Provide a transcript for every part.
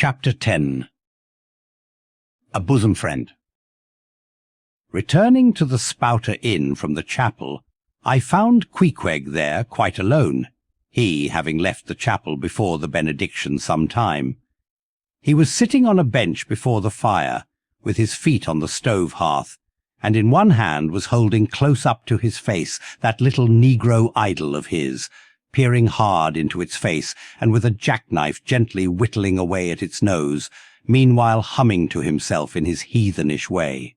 Chapter 10. A Bosom Friend. Returning to the Spouter Inn from the chapel, I found Queequeg there quite alone, he having left the chapel before the benediction some time. He was sitting on a bench before the fire, with his feet on the stove hearth, and in one hand was holding close up to his face that little negro idol of his, peering hard into its face, and with a jackknife gently whittling away at its nose, meanwhile humming to himself in his heathenish way.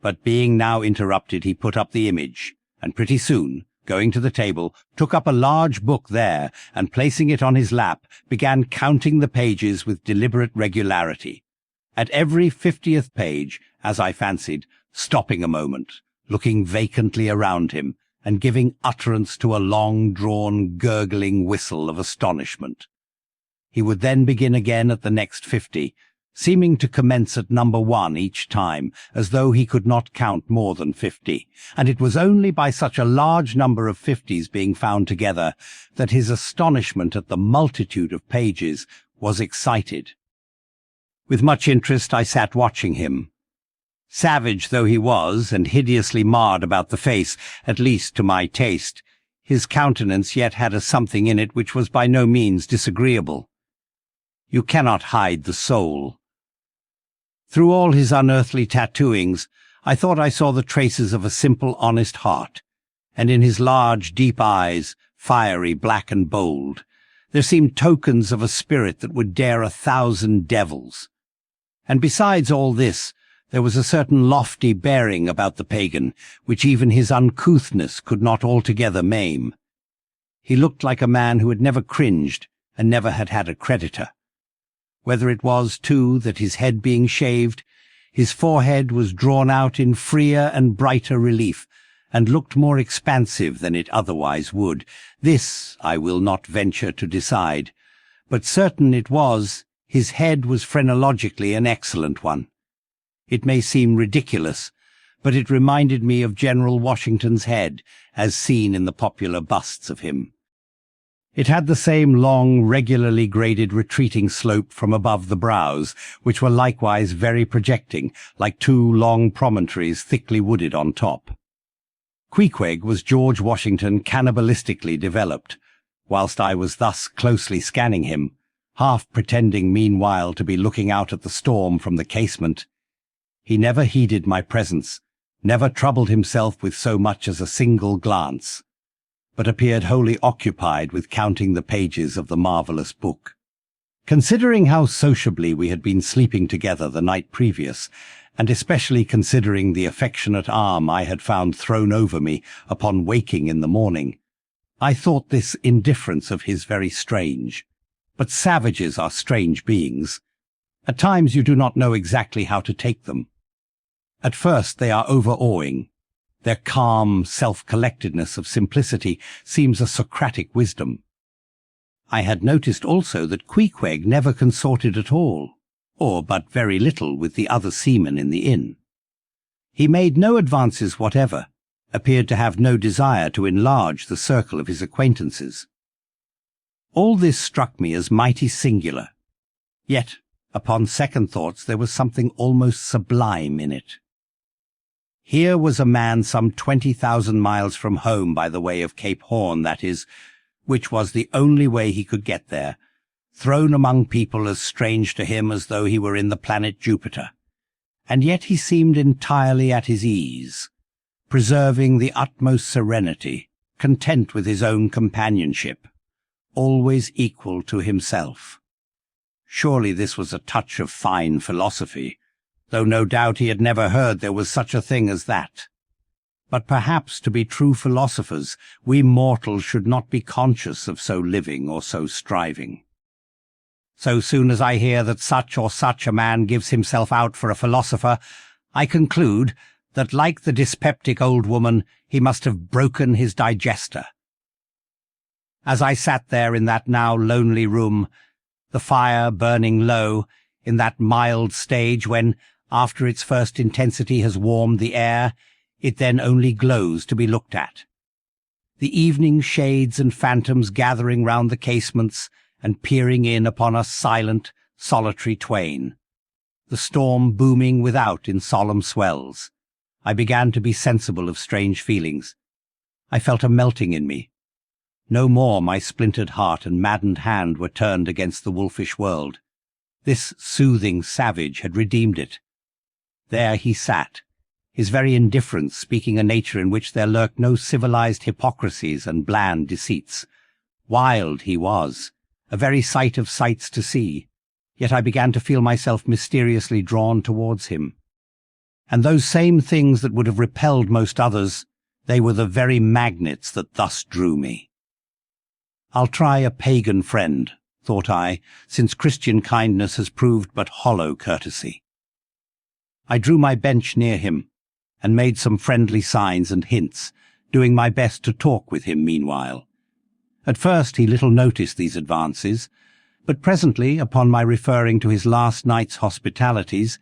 But being now interrupted, he put up the image, and pretty soon, going to the table, took up a large book there, and placing it on his lap, began counting the pages with deliberate regularity. At every 50th page, as I fancied, stopping a moment, looking vacantly around him, and giving utterance to a long-drawn, gurgling whistle of astonishment. He would then begin again at the next 50, seeming to commence at number 1 each time, as though he could not count more than 50, and it was only by such a large number of 50s being found together that his astonishment at the multitude of pages was excited. With much interest I sat watching him. Savage though he was, and hideously marred about the face, at least to my taste, his countenance yet had a something in it which was by no means disagreeable. You cannot hide the soul. Through all his unearthly tattooings, I thought I saw the traces of a simple, honest heart, and in his large, deep eyes, fiery, black and bold, there seemed tokens of a spirit that would dare 1,000 devils. And besides all this, there was a certain lofty bearing about the pagan, which even his uncouthness could not altogether maim. He looked like a man who had never cringed, and never had had a creditor. Whether it was, too, that his head being shaved, his forehead was drawn out in freer and brighter relief, and looked more expansive than it otherwise would, this I will not venture to decide, but certain it was, his head was phrenologically an excellent one. It may seem ridiculous, but it reminded me of General Washington's head, as seen in the popular busts of him. It had the same long, regularly graded retreating slope from above the brows, which were likewise very projecting, like two long promontories thickly wooded on top. Queequeg was George Washington cannibalistically developed, whilst I was thus closely scanning him, half pretending meanwhile to be looking out at the storm from the casement. He never heeded my presence, never troubled himself with so much as a single glance, but appeared wholly occupied with counting the pages of the marvellous book. Considering how sociably we had been sleeping together the night previous, and especially considering the affectionate arm I had found thrown over me upon waking in the morning, I thought this indifference of his very strange. But savages are strange beings. At times you do not know exactly how to take them. At first they are overawing. Their calm self-collectedness of simplicity seems a Socratic wisdom. I had noticed also that Queequeg never consorted at all, or but very little with the other seamen in the inn. He made no advances whatever, appeared to have no desire to enlarge the circle of his acquaintances. All this struck me as mighty singular, yet upon second thoughts there was something almost sublime in it. Here was a man some 20,000 miles from home by the way of Cape Horn, that is, which was the only way he could get there, thrown among people as strange to him as though he were in the planet Jupiter, and yet he seemed entirely at his ease, preserving the utmost serenity, content with his own companionship, always equal to himself. Surely this was a touch of fine philosophy, though no doubt he had never heard there was such a thing as that. But perhaps to be true philosophers, we mortals should not be conscious of so living or so striving. So soon as I hear that such or such a man gives himself out for a philosopher, I conclude that, like the dyspeptic old woman, he must have broken his digester. As I sat there in that now lonely room, the fire burning low, in that mild stage when, after its first intensity has warmed the air, it then only glows to be looked at. The evening shades and phantoms gathering round the casements and peering in upon us silent, solitary twain. The storm booming without in solemn swells. I began to be sensible of strange feelings. I felt a melting in me. No more my splintered heart and maddened hand were turned against the wolfish world. This soothing savage had redeemed it. There he sat, his very indifference speaking a nature in which there lurked no civilized hypocrisies and bland deceits. Wild he was, a very sight of sights to see, yet I began to feel myself mysteriously drawn towards him. And those same things that would have repelled most others, they were the very magnets that thus drew me. I'll try a pagan friend, thought I, since Christian kindness has proved but hollow courtesy. I drew my bench near him, and made some friendly signs and hints, doing my best to talk with him meanwhile. At first he little noticed these advances, but presently, upon my referring to his last night's hospitalities,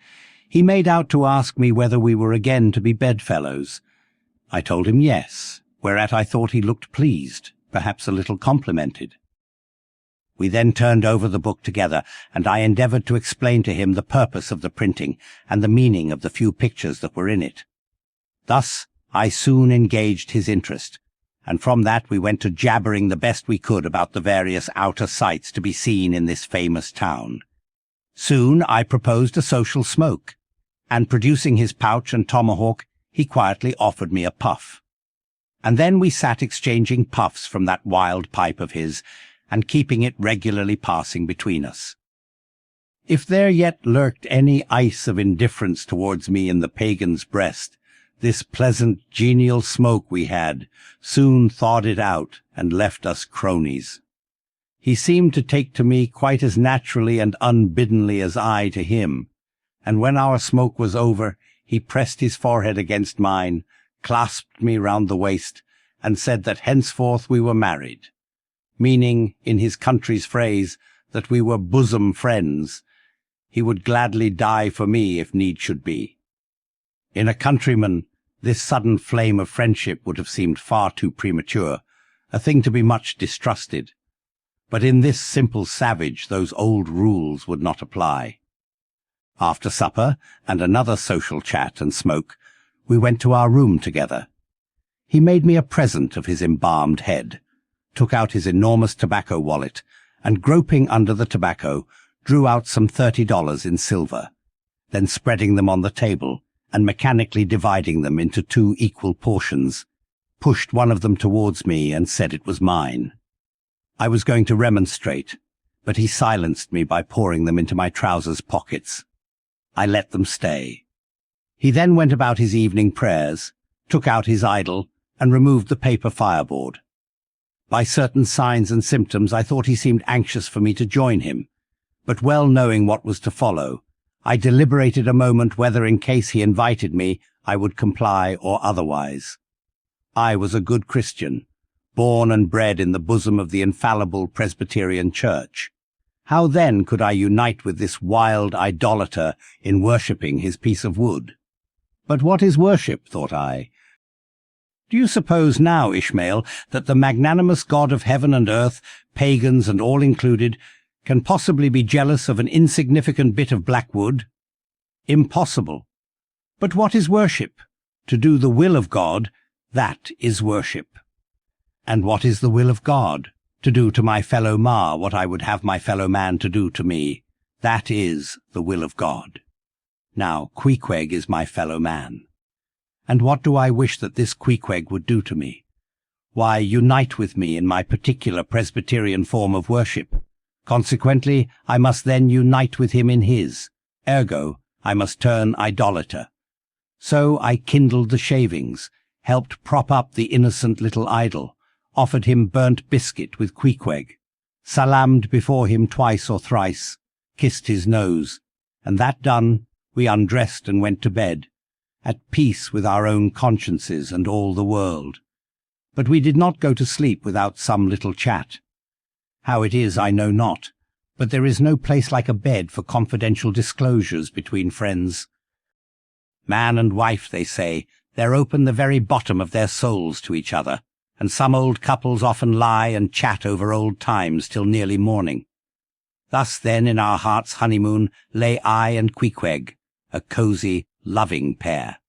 he made out to ask me whether we were again to be bedfellows. I told him yes, whereat I thought he looked pleased, perhaps a little complimented. We then turned over the book together, and I endeavoured to explain to him the purpose of the printing and the meaning of the few pictures that were in it. Thus I soon engaged his interest, and from that we went to jabbering the best we could about the various outer sights to be seen in this famous town. Soon I proposed a social smoke, and producing his pouch and tomahawk, he quietly offered me a puff. And then we sat exchanging puffs from that wild pipe of his, and keeping it regularly passing between us. If there yet lurked any ice of indifference towards me in the pagan's breast, this pleasant, genial smoke we had soon thawed it out and left us cronies. He seemed to take to me quite as naturally and unbiddenly as I to him, and when our smoke was over, he pressed his forehead against mine, clasped me round the waist, and said that henceforth we were married, meaning, in his country's phrase, that we were bosom friends. He would gladly die for me if need should be. In a countryman, this sudden flame of friendship would have seemed far too premature, a thing to be much distrusted. But in this simple savage those old rules would not apply. After supper, and another social chat and smoke, we went to our room together. He made me a present of his embalmed head, took out his enormous tobacco wallet, and groping under the tobacco, drew out some $30 in silver. Then spreading them on the table, and mechanically dividing them into 2 equal portions, pushed one of them towards me and said it was mine. I was going to remonstrate, but he silenced me by pouring them into my trousers pockets. I let them stay. He then went about his evening prayers, took out his idol, and removed the paper fireboard. By certain signs and symptoms I thought he seemed anxious for me to join him, but well knowing what was to follow, I deliberated a moment whether in case he invited me I would comply or otherwise. I was a good Christian, born and bred in the bosom of the infallible Presbyterian Church. How then could I unite with this wild idolater in worshipping his piece of wood? But what is worship, thought I? Do you suppose now, Ishmael, that the magnanimous God of heaven and earth, pagans and all included, can possibly be jealous of an insignificant bit of black wood? Impossible. But what is worship? To do the will of God, that is worship. And what is the will of God? To do to my fellow ma what I would have my fellow man to do to me. That is the will of God. Now, Queequeg is my fellow man. And what do I wish that this Queequeg would do to me? Why, unite with me in my particular Presbyterian form of worship. Consequently, I must then unite with him in his. Ergo, I must turn idolater. So I kindled the shavings, helped prop up the innocent little idol, offered him burnt biscuit with Queequeg, salamed before him twice or thrice, kissed his nose, and that done, we undressed and went to bed, at peace with our own consciences and all the world. But we did not go to sleep without some little chat. How it is I know not, but there is no place like a bed for confidential disclosures between friends. Man and wife, they say, they're open the very bottom of their souls to each other, and some old couples often lie and chat over old times till nearly morning. Thus then in our heart's honeymoon lay I and Queequeg, a cosy, loving pair.